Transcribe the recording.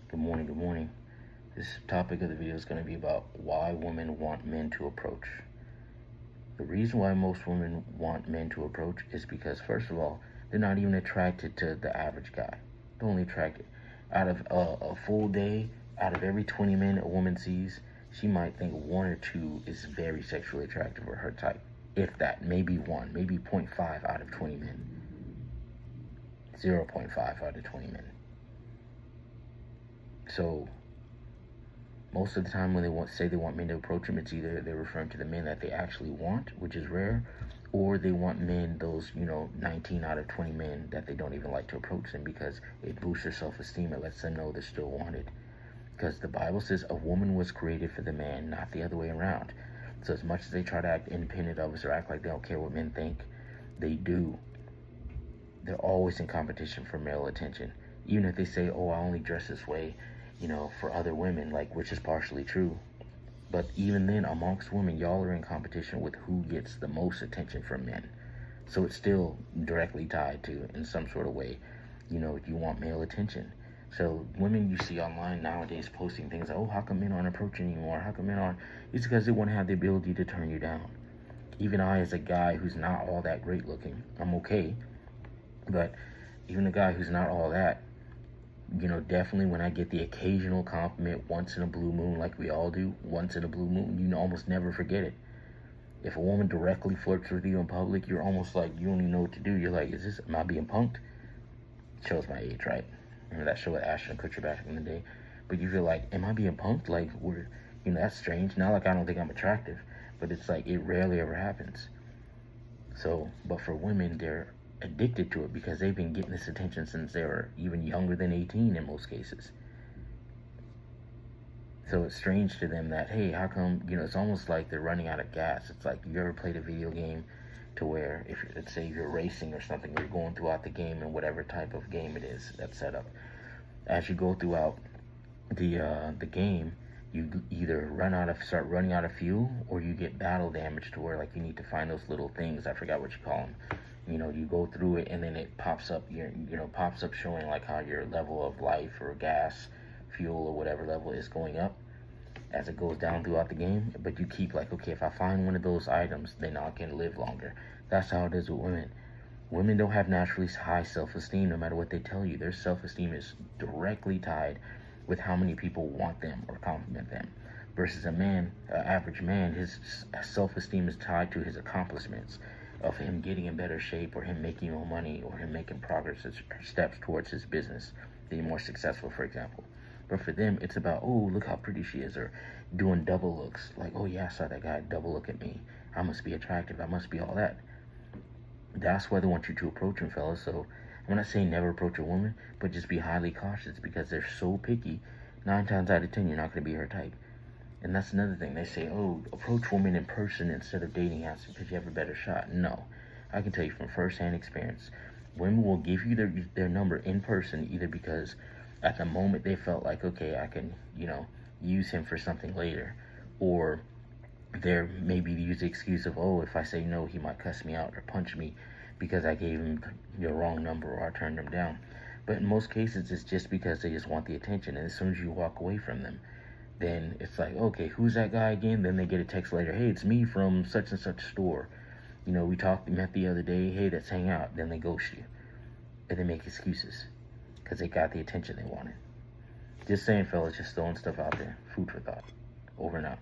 Good morning, good morning. This topic of the video is going to be about why women want men to approach. The reason why most women want men to approach is because, first of all, they're not even attracted to the average guy. They're only attracted. Out of a full day, out of every 20 men a woman sees, she might think one or two is very sexually attractive or her type. If that, maybe one, maybe 0.5 out of 20 men. 0.5 out of 20 men. So most of the time when they say they want men to approach them, it's either they're referring to the men that they actually want, which is rare, or they want men, those 19 out of 20 men that they don't even like to approach them because it boosts their self-esteem. It lets them know they're still wanted. Because the Bible says a woman was created for the man, not the other way around. So as much as they try to act independent of us or act like they don't care what men think, they do. They're always in competition for male attention. Even if they say, oh, I only dress this way, for other women, which is partially true. But even then, amongst women, y'all are in competition with who gets the most attention from men. So it's still directly tied to, in some sort of way, you want male attention. So women you see online nowadays posting things like, oh, how come men aren't approaching anymore? How come men aren't? It's because they want to have the ability to turn you down. Even I, as a guy who's not all that great looking, I'm okay. But even a guy who's not all that, definitely when I get the occasional compliment once in a blue moon, like we all do, once in a blue moon, you almost never forget it. If a woman directly flirts with you in public, you're almost like, you don't even know what to do. You're like, am I being punked? Shows my age, right? Remember that show with Ashton Kutcher back in the day? But you feel like, am I being punked? Like, that's strange. Not like I don't think I'm attractive, but it's like, it rarely ever happens. So, but for women, they're addicted to it because they've been getting this attention since they were even younger than 18 in most cases. So it's strange to them that, hey, how come, it's almost like they're running out of gas. It's like, you ever played a video game to where, let's say you're racing or something, you're going throughout the game and whatever type of game it is that's set up. As you go throughout the game, you either start running out of fuel, or you get battle damage to where you need to find those little things. I forgot what you call them. You go through it and then it pops up showing how your level of life or gas, fuel or whatever level is going up as it goes down throughout the game. But you keep okay, if I find one of those items, then I can live longer. That's how it is with women. Women don't have naturally high self-esteem no matter what they tell you. Their self-esteem is directly tied with how many people want them or compliment them. Versus a man, an average man, his self-esteem is tied to his accomplishments, of him getting in better shape, or him making more money, or him making progress steps towards his business, being more successful, for example. But for them, it's about, oh, look how pretty she is, or doing double looks. Like, oh yeah, I saw that guy double look at me. I must be attractive. I must be all that. That's why they want you to approach them, fellas. So I'm not saying never approach a woman, but just be highly cautious because they're so picky. 9 times out of 10, you're not going to be her type. And that's another thing. They say, oh, approach women in person instead of dating apps because you have a better shot. No. I can tell you from first-hand experience, women will give you their number in person either because at the moment they felt like, okay, I can, use him for something later. Or they're maybe use the excuse of, oh, if I say no, he might cuss me out or punch me because I gave him the wrong number or I turned him down. But in most cases, it's just because they just want the attention. And as soon as you walk away from them, then it's like, okay, who's that guy again? Then they get a text later, hey, it's me from such and such store. We met the other day, hey, let's hang out. Then they ghost you. And they make excuses because they got the attention they wanted. Just saying, fellas, just throwing stuff out there. Food for thought. Over and out.